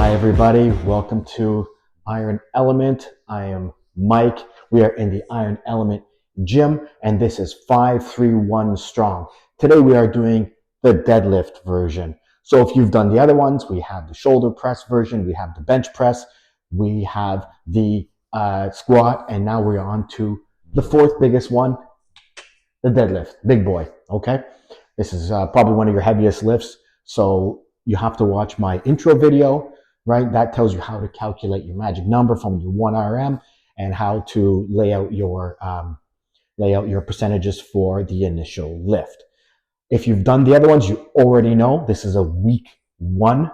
Hi everybody, welcome to Iron Element. I am Mike. We are in the Iron Element gym and this is 5-3-1 strong. Today we are doing the deadlift version. So if you've done the other ones, we have the shoulder press version, we have the bench press, we have the squat, and now we're on to the fourth biggest one, the deadlift, big boy, okay? This is probably one of your heaviest lifts, so you have to watch my intro video, right? That tells you how to calculate your magic number from your 1RM and how to lay out your percentages for the initial lift. If you've done the other ones, you already know this is a week one,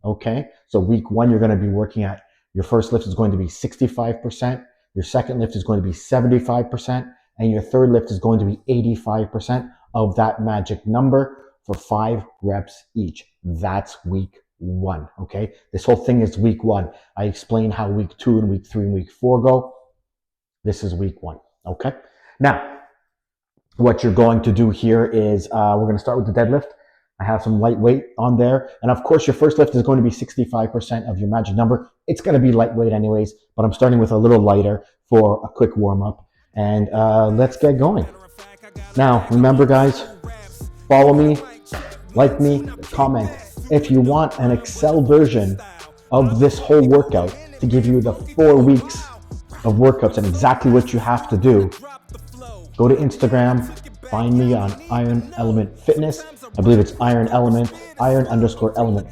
okay? So week one, you're gonna be working at, your first lift is going to be 65%, your second lift is going to be 75%, and your third lift is going to be 85% of that magic number for 5 reps each. That's week one, okay? This whole thing is week one. I explained how week 2 and week 3 and week 4 go. This is week one, okay? Now, what you're going to do here is we're going to start with the deadlift. I have some lightweight on there. And of course, your first lift is going to be 65% of your magic number. It's going to be lightweight anyways, but I'm starting with a little lighter for a quick warm up. And let's get going. Now, remember guys, follow me, like me, comment. If you want an Excel version of this whole workout to give you the 4 weeks of workouts and exactly what you have to do, go to Instagram, find me on Iron Element Fitness. I believe it's Iron_Element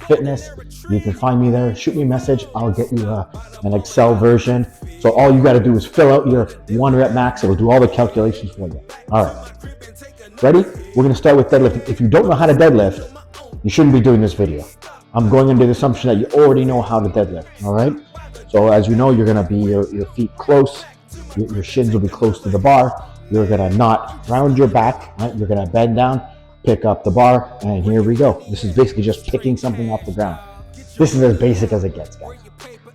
Fitness. You can find me there, shoot me a message. I'll get you an Excel version. So all you gotta do is fill out your 1 rep max. It'll do all the calculations for you. All right, ready? We're gonna start with deadlifting. If you don't know how to deadlift, you shouldn't be doing this video. I'm going under the assumption that you already know how to deadlift, all right? So as you know, you're gonna be your feet close, your shins will be close to the bar. You're gonna not round your back, right? You're gonna bend down, pick up the bar, and here we go. This is basically just picking something off the ground. This is as basic as it gets, guys.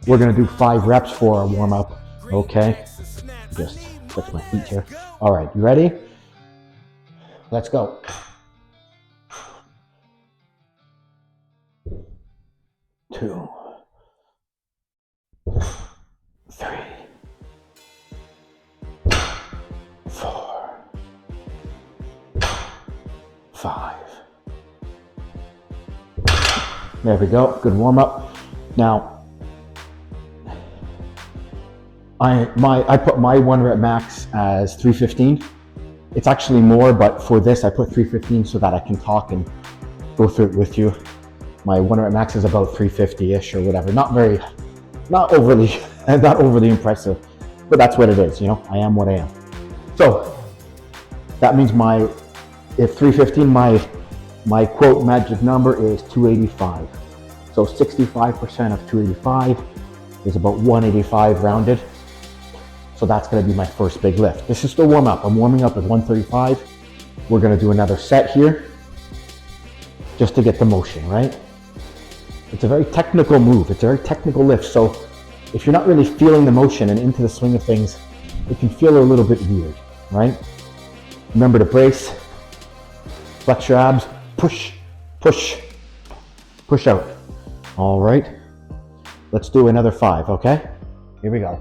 We're gonna do 5 reps for a warm up, okay? Just touch my feet here. All right, you ready? Let's go. 2, 3, 4, 5. There we go, good warm up. Now, I put my 1 rep max as 315. It's actually more, but for this I put 315 so that I can talk and go through it with you. My 1 rep max is about 350-ish or whatever. Not overly impressive, but that's what it is, you know, I am what I am. So that means if 315, my quote magic number is 285. So 65% of 285 is about 185 rounded. So that's gonna be my first big lift. This is still warm up. I'm warming up at 135. We're gonna do another set here just to get the motion, right? It's a very technical move. It's a very technical lift. So if you're not really feeling the motion and into the swing of things, it can feel a little bit weird, right? Remember to brace, flex your abs, push, push, push out. All right, let's do another 5, okay? Here we go.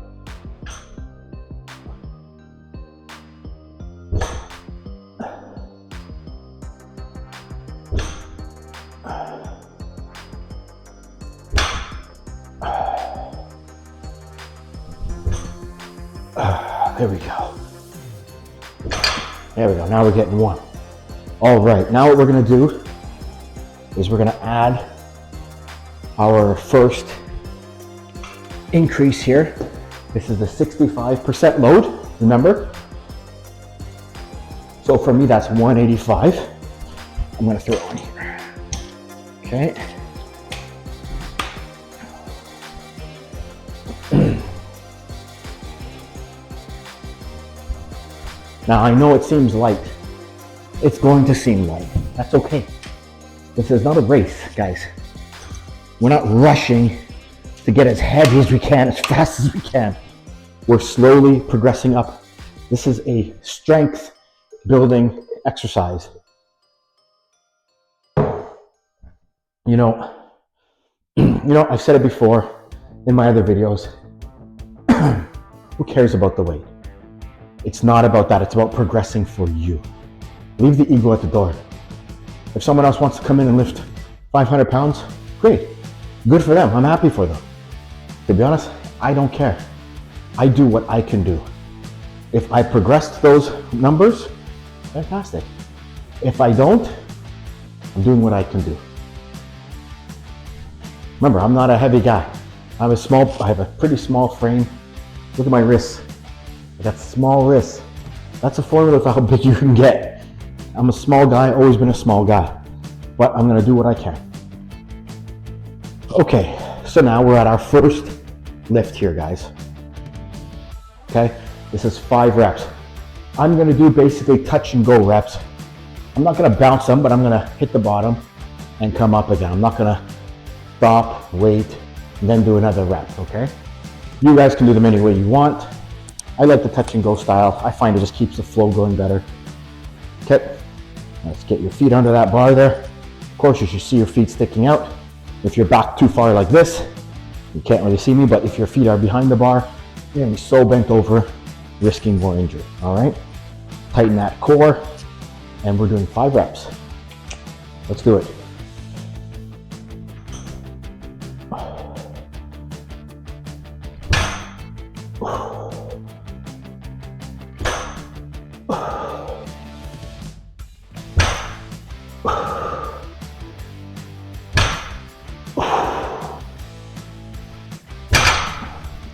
There we go. There we go, now we're getting warm. All right, now what we're gonna do is we're gonna add our first increase here. This is the 65% load, remember? So for me, that's 185. I'm gonna throw it on here, okay? Now I know it seems light. It's going to seem light. That's okay. This is not a race, guys. We're not rushing to get as heavy as we can, as fast as we can. We're slowly progressing up. This is a strength building exercise. You know, I've said it before in my other videos. Who cares about the weight? It's not about that. It's about progressing for you. Leave the ego at the door. If someone else wants to come in and lift 500 pounds, great. Good for them. I'm happy for them. To be honest, I don't care. I do what I can do. If I progressed those numbers, fantastic. If I don't, I'm doing what I can do. Remember, I'm not a heavy guy. I have a pretty small frame. Look at my wrists. I got small wrists. That's a formula for how big you can get. I'm a small guy, always been a small guy, but I'm gonna do what I can. Okay, so now we're at our first lift here, guys. Okay, this is 5 reps. I'm gonna do basically touch and go reps. I'm not gonna bounce them, but I'm gonna hit the bottom and come up again. I'm not gonna stop, wait, and then do another rep, okay? You guys can do them any way you want. I like the touch and go style. I find it just keeps the flow going better. Okay, let's get your feet under that bar there. Of course, you should see your feet sticking out. If you're back too far like this, you can't really see me, but if your feet are behind the bar, you're gonna be so bent over, risking more injury, all right? Tighten that core, and we're doing 5 reps. Let's do it.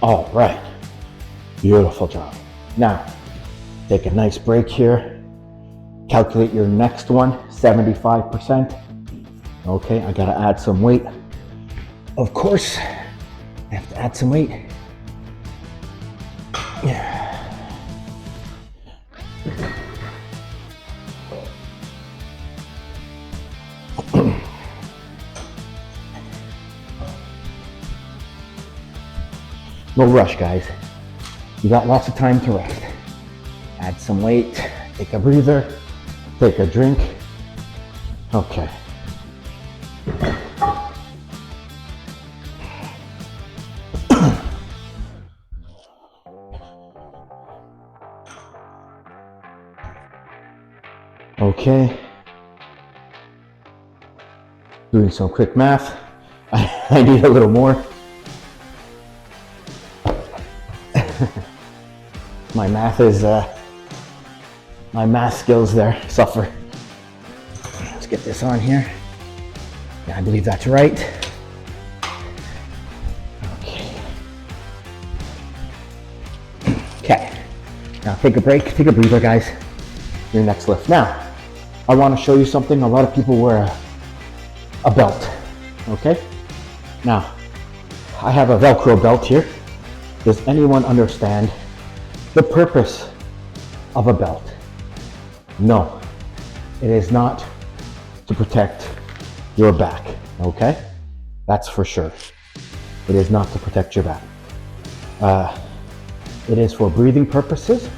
All right, beautiful job. Now, take a nice break here. Calculate your next one, 75%. Okay, I gotta add some weight. Of course, I have to add some weight. Yeah. No rush, guys. You got lots of time to rest. Add some weight, take a breather, take a drink. Okay. Okay. Doing some quick math. I need a little more. My math skills there suffer. Let's get this on here. Yeah, I believe that's right. Okay. Now take a break, take a breather, guys. Your next lift. Now, I want to show you something. A lot of people wear a belt. Okay? Now, I have a Velcro belt here. Does anyone understand the purpose of a belt? No, it is not to protect your back, okay? That's for sure. It is not to protect your back. It is for breathing purposes.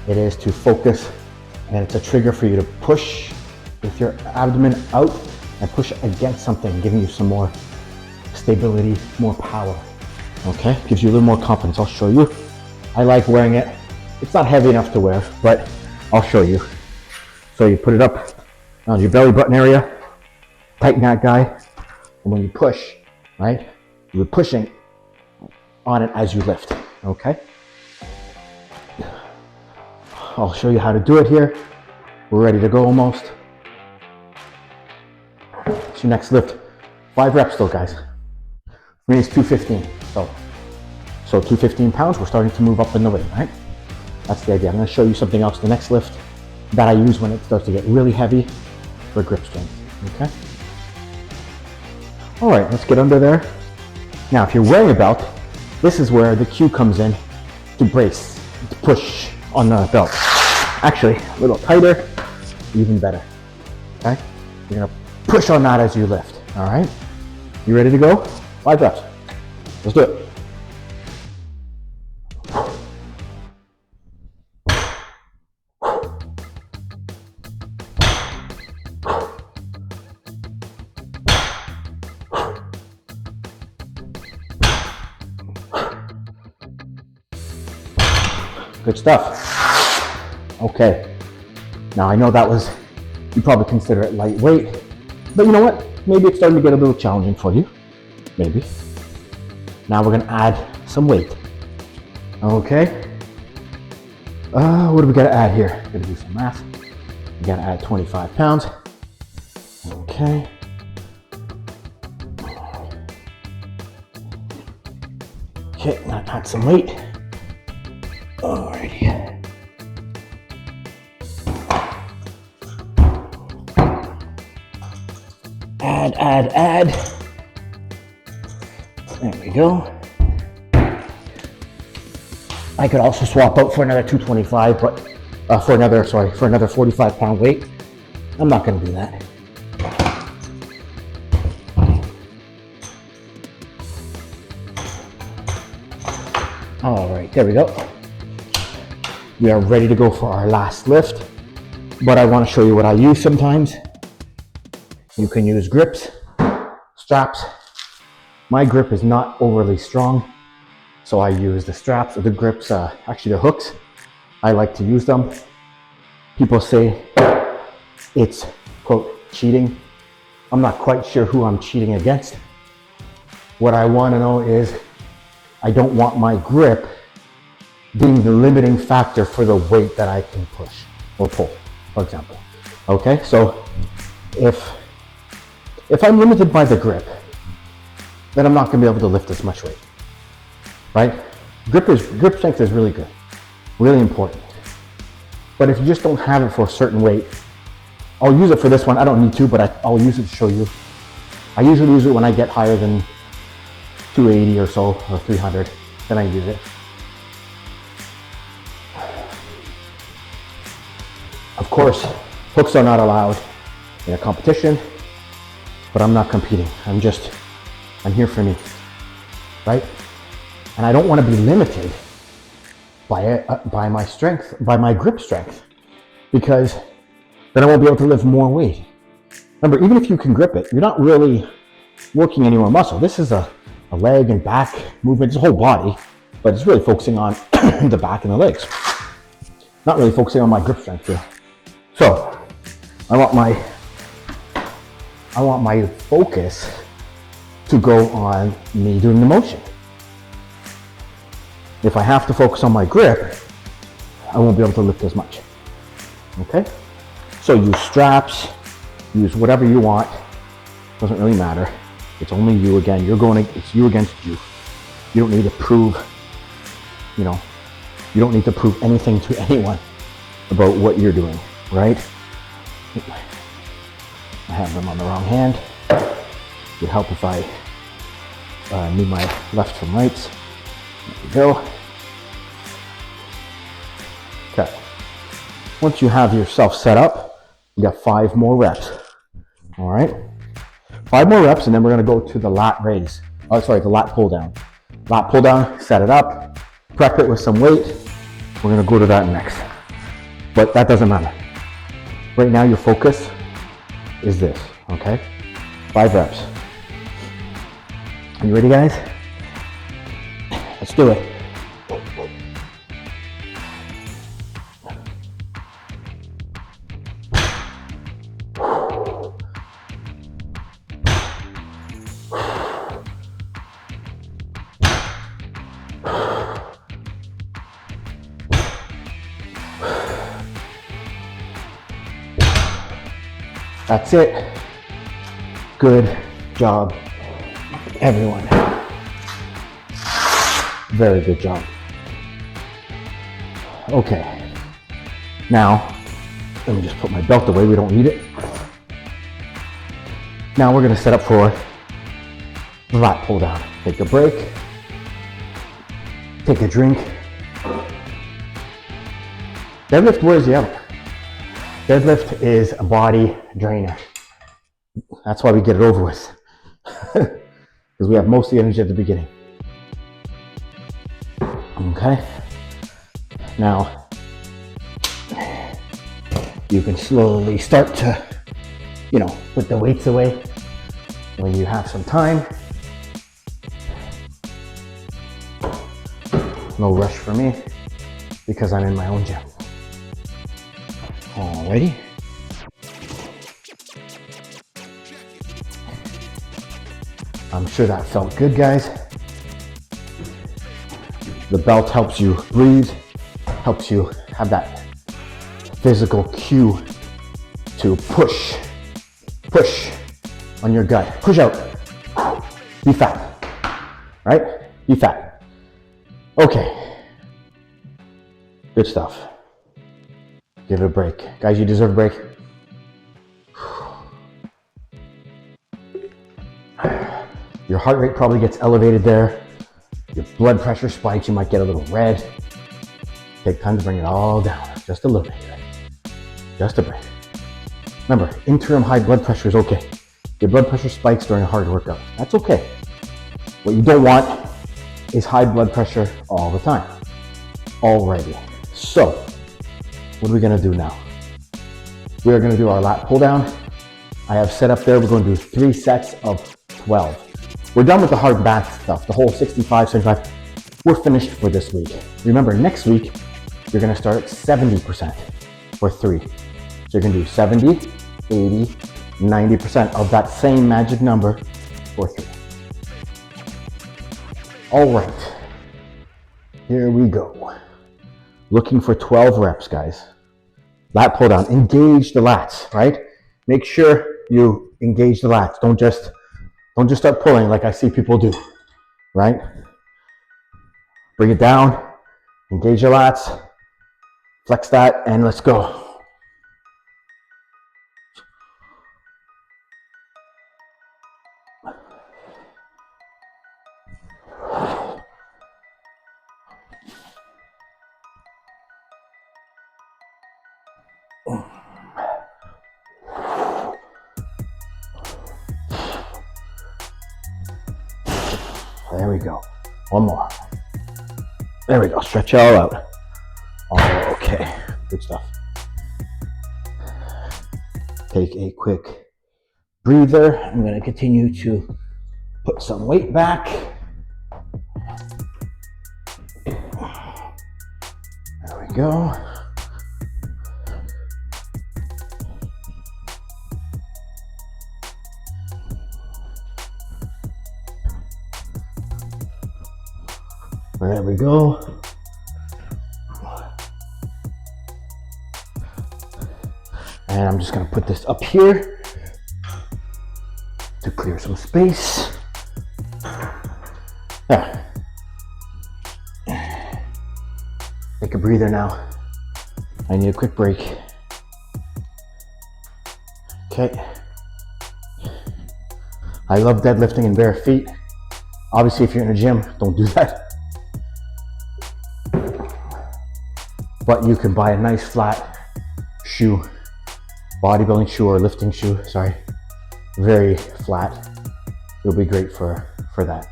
It is to focus, and it's a trigger for you to push with your abdomen out and push against something, giving you some more stability, more power, okay? Gives you a little more confidence. I'll show you. I like wearing it. It's not heavy enough to wear, but I'll show you. So you put it up on your belly button area, tighten that guy, and when you push, right, you're pushing on it as you lift, okay? I'll show you how to do it here. We're ready to go almost. It's your next lift. 5 reps though, guys. For me, it's 215. So 215 pounds, we're starting to move up in the weight, right? That's the idea. I'm gonna show you something else, the next lift that I use when it starts to get really heavy for grip strength, okay? All right, let's get under there. Now, if you're wearing a belt, this is where the cue comes in to brace, to push on the belt. Actually, a little tighter, even better, okay? You're gonna push on that as you lift, all right? You ready to go? 5 reps. Let's do it. Good stuff. Okay. Now I know that was, you probably consider it lightweight, but you know what? Maybe it's starting to get a little challenging for you. Maybe. Now we're gonna add some weight. Okay. What do we gotta add here? Gotta do some math. We gotta add 25 pounds. Okay. Okay, now add some weight. Alrighty. Add. There we go. I could also swap out for another 225, but for another 45 pound weight. I'm not gonna do that. All right, there we go. We are ready to go for our last lift, but I want to show you what I use sometimes. You can use grips, straps. My grip is not overly strong, so I use the straps or the grips, actually the hooks. I like to use them. People say it's, quote, cheating. I'm not quite sure who I'm cheating against. What I want to know is I don't want my grip being the limiting factor for the weight that I can push or pull, for example. Okay, so if I'm limited by the grip, then I'm not going to be able to lift as much weight, right? Grip strength is really good, really important. But if you just don't have it for a certain weight, I'll use it for this one. I don't need to, but I'll use it to show you. I usually use it when I get higher than 280 or so, or 300, then I use it. Of course, hooks are not allowed in a competition, but I'm not competing. I'm here for me, right? And I don't want to be limited by my strength, by my grip strength, because then I won't be able to lift more weight. Remember, even if you can grip it, you're not really working any more muscle. This is a leg and back movement, it's a whole body, but it's really focusing on the back and the legs. Not really focusing on my grip strength here. So I want my focus to go on me doing the motion. If I have to focus on my grip, I won't be able to lift as much. Okay? So use straps, use whatever you want. Doesn't really matter. It's only you again. It's you against you. You don't need to prove, you don't need to prove anything to anyone about what you're doing, right? I have them on the wrong hand. It would help if I knew my left from rights. There we go. Okay. Once you have yourself set up, you got 5 more reps. All right. 5 more reps, and then we're going to go to the lat raise. The lat pull down. Lat pull down, set it up, prep it with some weight. We're going to go to that next. But that doesn't matter. Right now, your focus is this, okay? 5 reps. Are you ready, guys? Let's do it. That's it. Good job, everyone. Very good job. Okay. Now, let me just put my belt away. We don't need it. Now we're going to set up for the lat pull down. Take a break. Take a drink. Deadlift wears you out. Deadlift is a body drainer. That's why we get it over with. Because we have most of the energy at the beginning. Okay. Now, you can slowly start to, put the weights away when you have some time. No rush for me. because I'm in my own gym. Alrighty. I'm sure that felt good, guys. The belt helps you breathe, helps you have that physical cue to push on your gut. Push out. Be fat, right? Be fat. Okay. Good stuff. Give it a break. Guys, you deserve a break. Your heart rate probably gets elevated there. Your blood pressure spikes. You might get a little red. Take time to bring it all down. Just a little bit. Just a break. Remember, interim high blood pressure is okay. Your blood pressure spikes during a hard workout. That's okay. What you don't want is high blood pressure all the time. Alrighty. So, what are we gonna do now? We are gonna do our lat pull down. I have set up there, we're gonna do 3 sets of 12. We're done with the hard math stuff, the whole 65, 75. We're finished for this week. Remember, next week, you're gonna start at 70% for 3. So you're gonna do 70, 80, 90% of that same magic number for 3. All right, here we go. Looking for 12 reps, guys. Lat pull down, engage the lats, right? Make sure you engage the lats. Don't just start pulling like I see people do, right? Bring it down, engage your lats, flex that, and let's go. There we go. One more. There we go. Stretch it all out. Oh, okay. Good stuff. Take a quick breather. I'm going to continue to put some weight back. There we go. There we go. And I'm just gonna put this up here to clear some space. There. Take a breather now. I need a quick break. Okay. I love deadlifting in bare feet. Obviously, if you're in a gym, don't do that. But you can buy a nice flat shoe, bodybuilding shoe or lifting shoe, sorry. Very flat. It'll be great for that.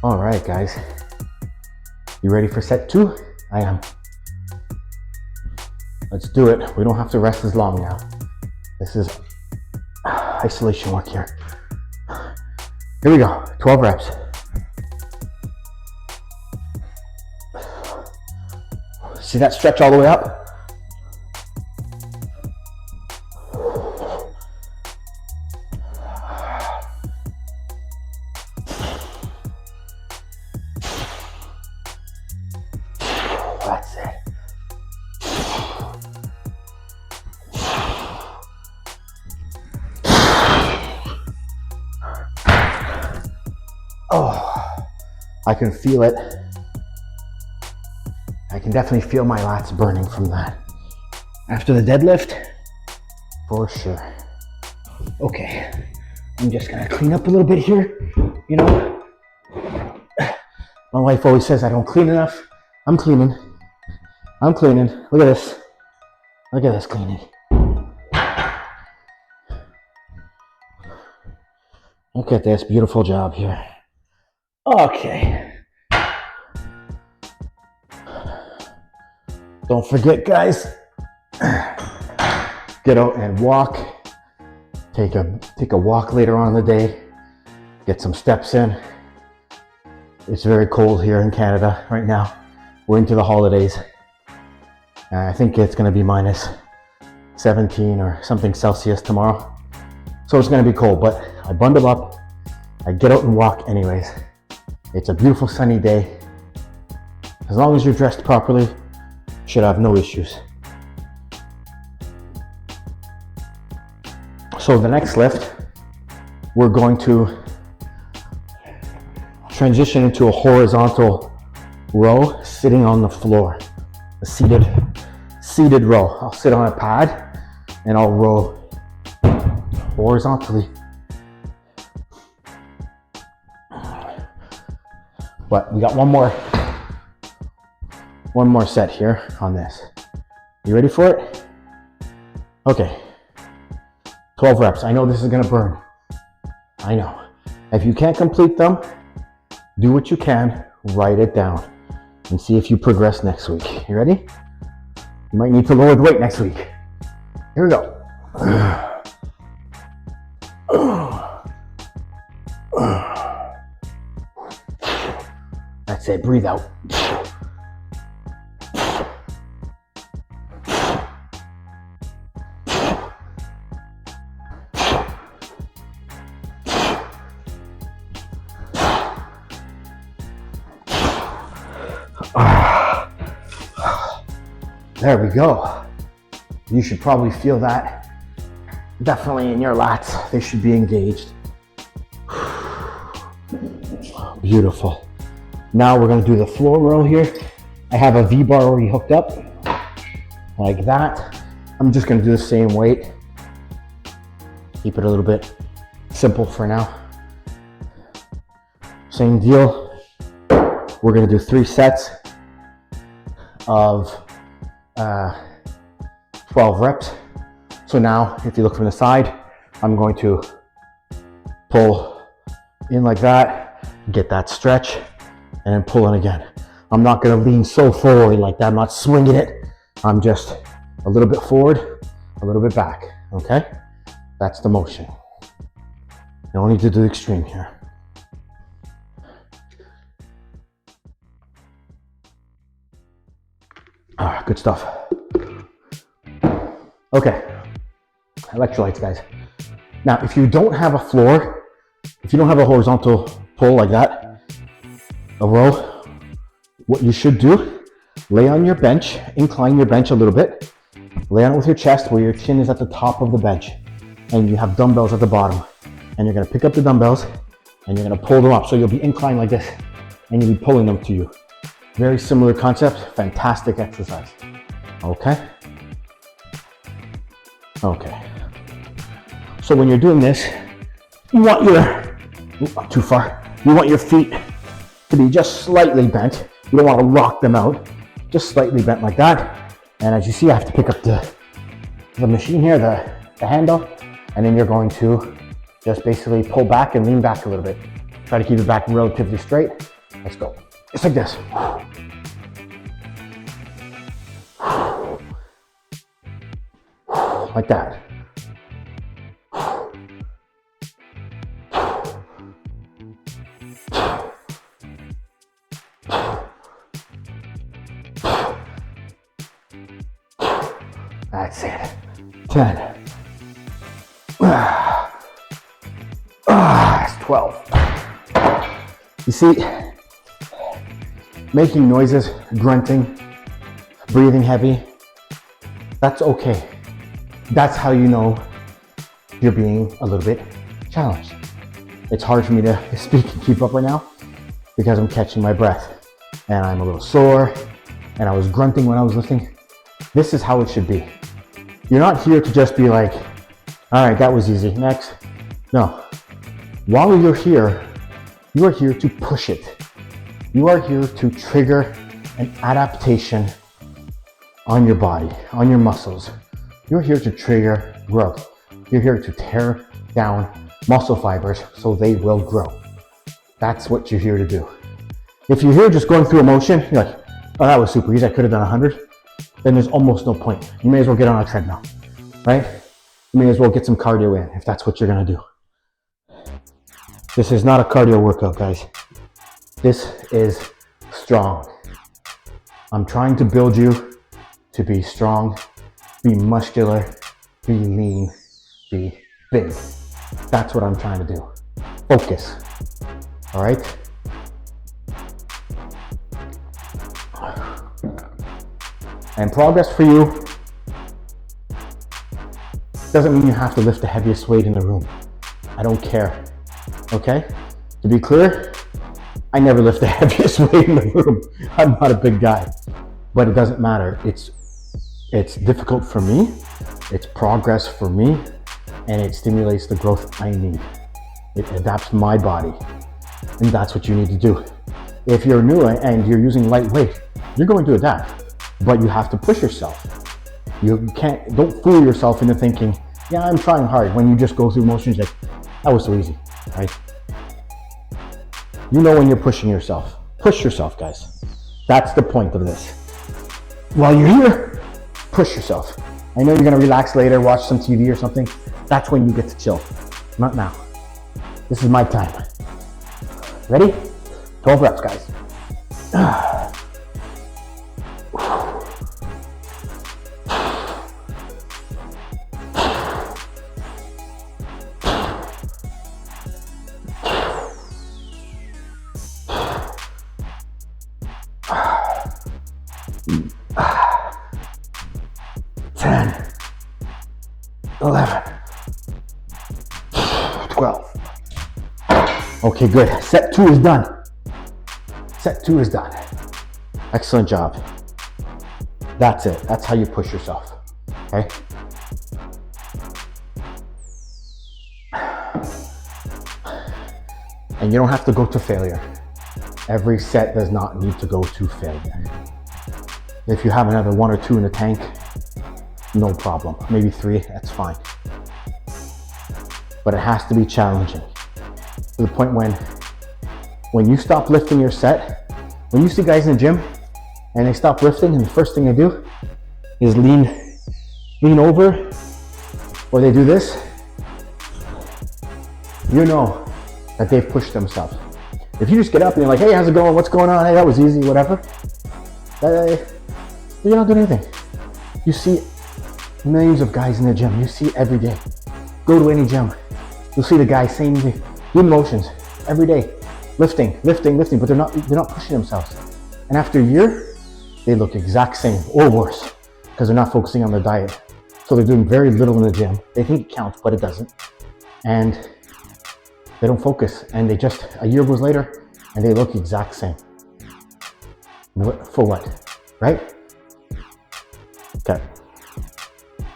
All right, guys. You ready for set 2? I am. Let's do it. We don't have to rest as long now. This is isolation work here. Here we go, 12 reps. See that stretch all the way up? That's it. Oh, I can feel it. I can definitely feel my lats burning from that. After the deadlift, for sure. Okay, I'm just gonna clean up a little bit here. You know, my wife always says I don't clean enough. I'm cleaning. I'm cleaning. Look at this. Look at this cleaning. Look at this beautiful job here. Okay. Don't forget, guys, get out and walk. Take a walk later on in the day. Get some steps in. It's very cold here in Canada right now. We're into the holidays. I think it's gonna be minus 17 or something Celsius tomorrow. So it's gonna be cold, but I bundle up, I get out and walk anyways. It's a beautiful sunny day. As long as you're dressed properly, you should have no issues. So the next lift, we're going to transition into a horizontal row sitting on the floor, a seated row. I'll sit on a pad and I'll row horizontally. But we got one more set here on this. You ready for it? Okay, 12 reps. I know this is gonna burn. I know. If you can't complete them, do what you can, write it down, and see if you progress next week. You ready? You might need to lower the weight next week. Here we go. That's it, breathe out. There we go. You should probably feel that definitely in your lats. They should be engaged. Beautiful. Now we're going to do the floor row here. I have a V-bar already hooked up like that. I'm just going to do the same weight. Keep it a little bit simple for now. Same deal. We're going to do 3 sets of 12 reps. So now, if you look from the side, I'm going to pull in like that, get that stretch, and then pull in again. I'm not going to lean so forward like that. I'm not swinging it. I'm just a little bit forward, a little bit back. Okay? That's the motion. You don't need to do the extreme here. Good stuff. Okay, electrolytes, guys. Now, if you don't have a floor, if you don't have a horizontal pull like that, a row, what you should do, lay on your bench, incline your bench a little bit, lay on it with your chest where your chin is at the top of the bench, and you have dumbbells at the bottom. And you're gonna pick up the dumbbells and you're gonna pull them up. So you'll be inclined like this and you'll be pulling them to you. Very similar concept, fantastic exercise. Okay? Okay. So when you're doing this, you want not too far, you want your feet to be just slightly bent. You don't want to lock them out, just slightly bent like that. And as you see, I have to pick up the machine here, the handle, and then you're going to just basically pull back and lean back a little bit. Try to keep it back relatively straight. Let's go. Just like this. Like that. That's it. 10. That's 12. You see, making noises, grunting, breathing heavy, that's okay. That's how you know you're being a little bit challenged. It's hard for me to speak and keep up right now because I'm catching my breath and I'm a little sore and I was grunting when I was lifting. This is how it should be. You're not here to just be like, all right, that was easy, next. No, while you're here, you are here to push it. You are here to trigger an adaptation on your body, on your muscles. You're here to trigger growth. You're here to tear down muscle fibers so they will grow. That's what you're here to do. If you're here just going through a motion, you're like, oh, that was super easy, I could have done 100, then there's almost no point. You may as well get on a treadmill, right? You may as well get some cardio in if that's what you're gonna do. This is not a cardio workout, guys. This is strong. I'm trying to build you to be strong, be muscular, be lean, be big. That's what I'm trying to do. Focus, all right? And progress for you doesn't mean you have to lift the heaviest weight in the room. I don't care, okay? To be clear, I never lift the heaviest weight in the room. I'm not a big guy, but it doesn't matter. It's difficult for me, it's progress for me, and it stimulates the growth I need. It adapts my body, and that's what you need to do. If you're new and you're using light weight, you're going to adapt, but you have to push yourself. Don't fool yourself into thinking, yeah, I'm trying hard, when you just go through motions like, that was so easy, right? You know when you're pushing yourself. Push yourself, guys. That's the point of this. While you're here, push yourself. I know you're gonna relax later, watch some TV or something. That's when you get to chill, not now. This is my time. Ready? 12 reps, guys. 10, 11, 12. Okay, good. Set 2 is done. Set 2 is done. Excellent job. That's it. That's how you push yourself. Okay? And you don't have to go to failure. Every set does not need to go to failure. If you have another 1 or 2 in the tank, no problem. Maybe 3, that's fine. But it has to be challenging. To the point when you stop lifting your set, when you see guys in the gym and they stop lifting and the first thing they do is lean over, or they do this, you know that they've pushed themselves. If you just get up and you're like, hey, how's it going? What's going on? Hey, that was easy, whatever. You're not doing anything. You see millions of guys in the gym. You see every day. Go to any gym. You'll see the guys same thing, doing motions every day, lifting, but they're not pushing themselves. And after a year, they look exact same or worse because they're not focusing on their diet. So they're doing very little in the gym. They think it counts, but it doesn't. And they don't focus. And they just, a year goes later and they look exact same. For what? Right? Okay.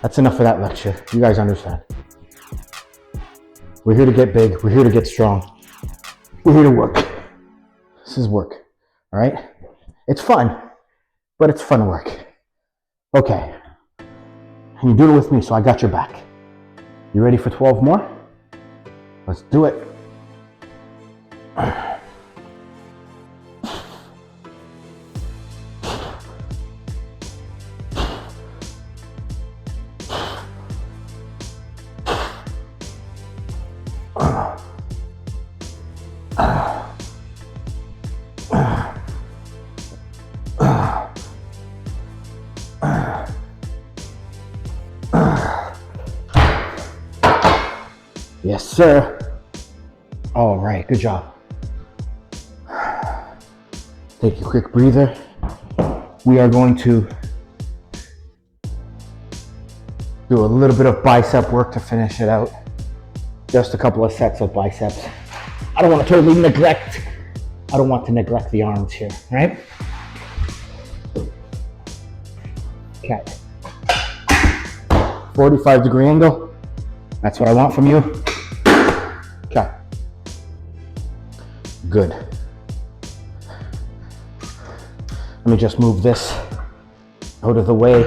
That's enough of that lecture. You guys understand. We're here to get big. We're here to get strong. We're here to work. This is work. All right? It's fun, but it's fun work. Okay. And you do it with me, so I got your back. You ready for 12 more? Let's do it. Yes, sir. All right, good job. Take a quick breather. We are going to do a little bit of bicep work to finish it out. Just a couple of sets of biceps. I don't want to neglect the arms here, right? Okay. 45-degree angle. That's what I want from you. Okay. Good. Let me just move this out of the way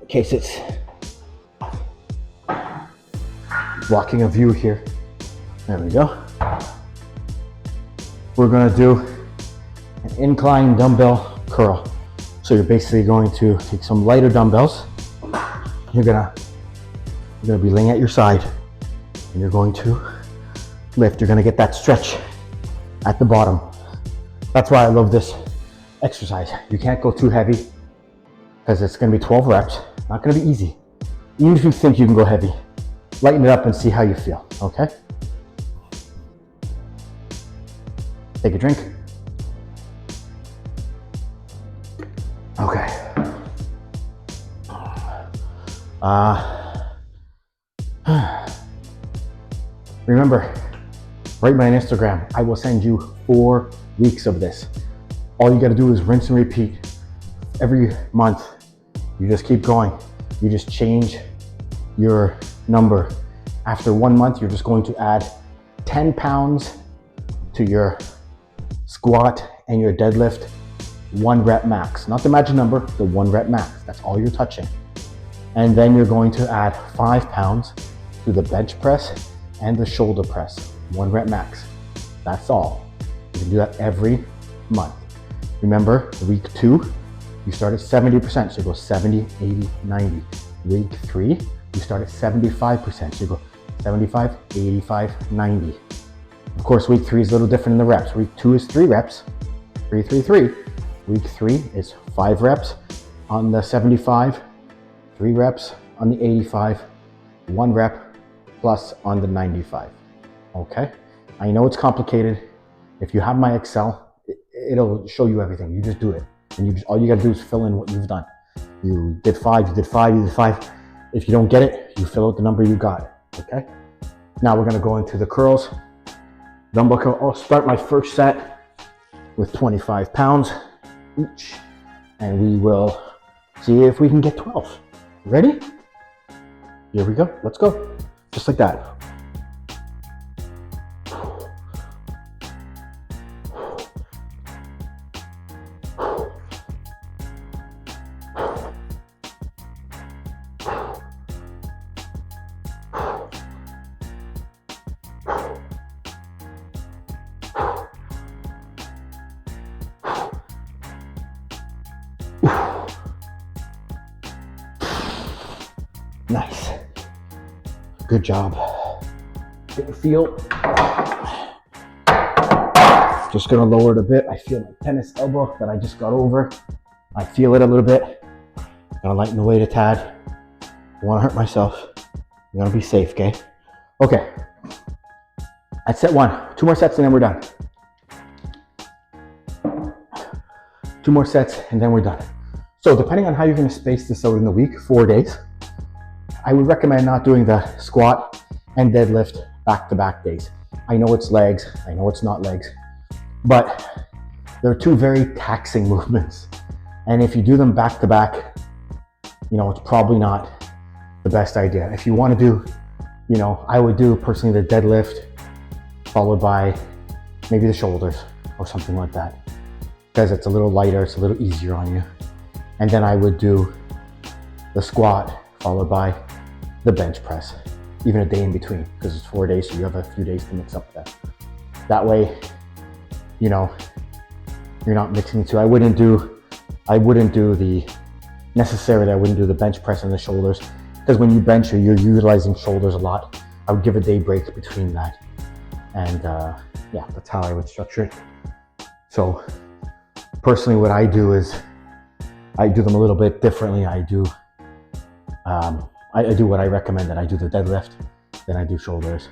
in case it's blocking a view here. There we go. We're gonna do an incline dumbbell curl. So you're basically going to take some lighter dumbbells. You're gonna be laying at your side and you're going to lift. You're gonna get that stretch at the bottom. That's why I love this exercise. You can't go too heavy because it's going to be 12 reps. Not going to be easy. Even if you think you can go heavy, lighten it up and see how you feel, okay? Take a drink. Okay. Remember, write me on Instagram. I will send you 4 weeks of this. All you got to do is rinse and repeat. Every month, you just keep going. You just change your number. After 1 month, you're just going to add 10 pounds to your squat and your deadlift, 1 rep max. Not the magic number, the 1 rep max. That's all you're touching. And then you're going to add 5 pounds to the bench press and the shoulder press, 1 rep max. That's all. You can do that every month. Remember, week 2, you start at 70%, so you go 70, 80, 90. Week 3, you start at 75%, so you go 75, 85, 90. Of course, week 3 is a little different in the reps. Week 2 is 3 reps, 3, 3, 3. Week 3 is 5 reps on the 75, 3 reps on the 85, 1 rep plus on the 95, okay? I know it's complicated. If you have my Excel, it'll show you everything. You just do it. And all you gotta do is fill in what you've done. You did 5, you did 5, you did 5. If you don't get it, you fill out the number you got, okay? Now we're gonna go into the curls. Dumbbell curl. I'll start my first set with 25 pounds each, and we will see if we can get 12. Ready? Here we go, let's go. Just like that. Nice. Good job. Get the feel. Just gonna lower it a bit. I feel my tennis elbow that I just got over. I feel it a little bit. Gonna lighten the weight a tad. Don't wanna hurt myself. I'm gonna be safe, okay? Okay. That's set 1. 2 more sets and then we're done. 2 more sets and then we're done. So depending on how you're gonna space this out in the week, 4 days, I would recommend not doing the squat and deadlift back-to-back days. I know it's legs, I know it's not legs, but they're 2 very taxing movements. And if you do them back-to-back, you know, it's probably not the best idea. If you want to do, you know, I would do personally the deadlift followed by maybe the shoulders or something like that, because it's a little lighter, it's a little easier on you. And then I would do the squat followed by the bench press, even a day in between, because it's 4 days, so you have a few days to mix up that. That way, you know, you're not mixing the 2. I wouldn't do the bench press and the shoulders, because when you bench, you're utilizing shoulders a lot. I would give a day break between that. And yeah, that's how I would structure it. So personally, what I do is I do them a little bit differently. I do what I recommend, that I do the deadlift, then I do shoulders,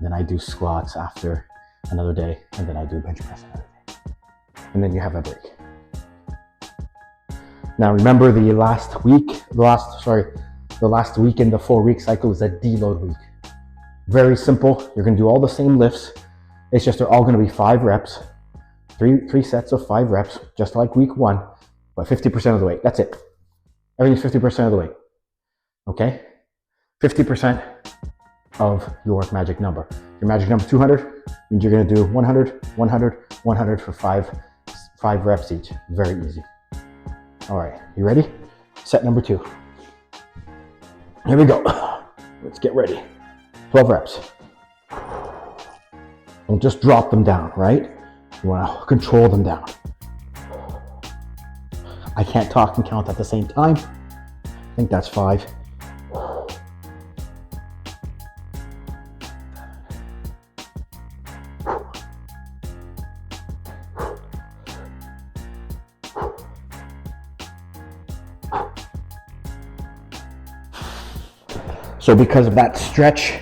then I do squats after another day, and then I do bench press another day. And then you have a break. Now remember, the last week in the 4-week cycle is a deload week. Very simple. You're gonna do all the same lifts. It's just they're all gonna be 5 reps, three sets of 5 reps, just like week 1, but 50% of the weight. That's it. Everything's 50% of the weight. Okay? 50% of your magic number. Your magic number 200 means you're gonna do 100, 100, 100 for 5 reps each. Very easy. All right, you ready? Set number 2. Here we go. Let's get ready. 12 reps. Don't just drop them down, right? You wanna control them down. I can't talk and count at the same time. I think that's 5. 6, So because of that stretch,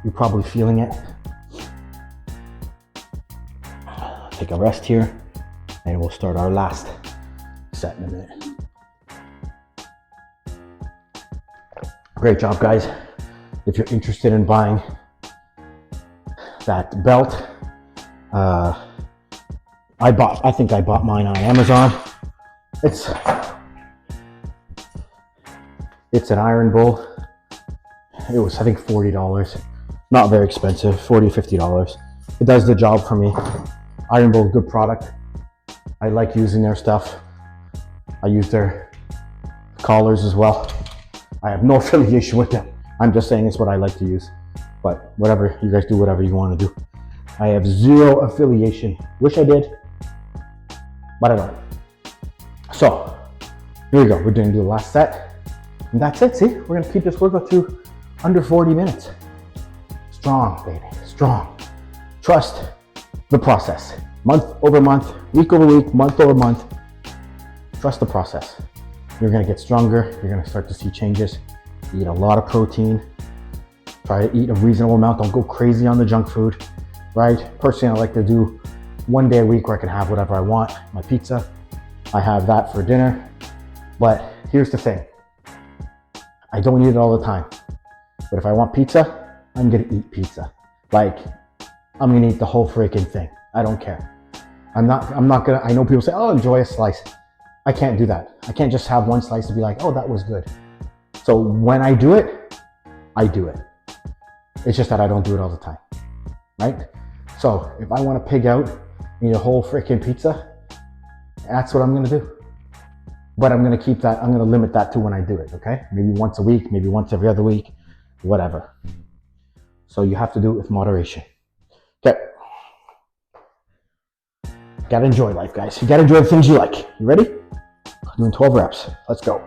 you're probably feeling it. Take a rest here, and we'll start our last set in a minute. Great job, guys. If you're interested in buying that belt, I think I bought mine on Amazon. It's an Iron Bull. It was, I think, $40. Not very expensive, $40, $50. It does the job for me. Iron Bull, good product. I like using their stuff. I use their collars as well. I have no affiliation with them. I'm just saying it's what I like to use. But whatever, you guys do whatever you want to do. I have zero affiliation. Wish I did, but I don't. So, here we go. We're going to do the last set. And that's it, see? We're going to keep this workout to under 40 minutes. Strong, baby, strong. Trust the process. Month over month, week over week, month over month. Trust the process. You're going to get stronger. You're going to start to see changes. Eat a lot of protein. Try to eat a reasonable amount. Don't go crazy on the junk food, right? Personally, I like to do one day a week where I can have whatever I want. My pizza, I have that for dinner. But here's the thing. I don't eat it all the time. But if I want pizza, I'm going to eat pizza. Like, I'm going to eat the whole freaking thing. I don't care. I'm not going to, I know people say, oh, enjoy a slice. I can't do that. I can't just have one slice to be like, oh, that was good. So when I do it, I do it. It's just that I don't do it all the time, right? So if I want to pig out and eat a whole freaking pizza, that's what I'm going to do. But I'm going to keep that, I'm going to limit that to when I do it, okay? Maybe once a week, maybe once every other week, whatever. So you have to do it with moderation. Okay. Gotta enjoy life, guys. You gotta enjoy the things you like. You ready? Doing 12 reps. Let's go.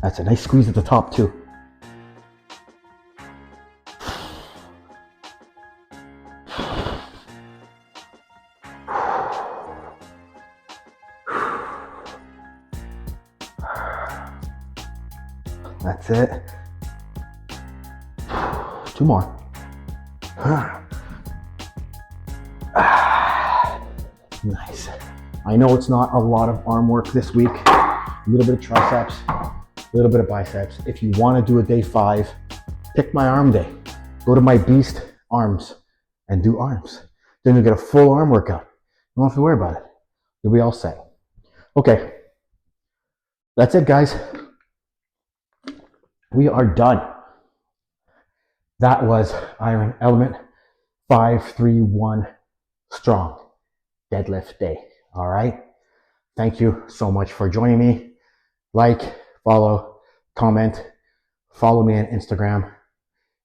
That's a nice squeeze at the top too. That's it. 2 more. Nice. I know it's not a lot of arm work this week. A little bit of triceps, a little bit of biceps. If you want to do a day 5, pick my arm day. Go to my beast arms and do arms. Then you'll get a full arm workout. You don't have to worry about it. You'll be all set. Okay. That's it, guys. We are done. That was Iron Element 531 Strong Deadlift Day. All right. Thank you so much for joining me. Like, follow, comment, follow me on Instagram,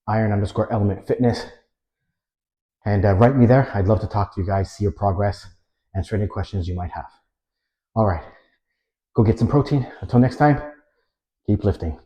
Iron_Element Fitness. And write me there. I'd love to talk to you guys, see your progress, answer any questions you might have. All right. Go get some protein. Until next time, keep lifting.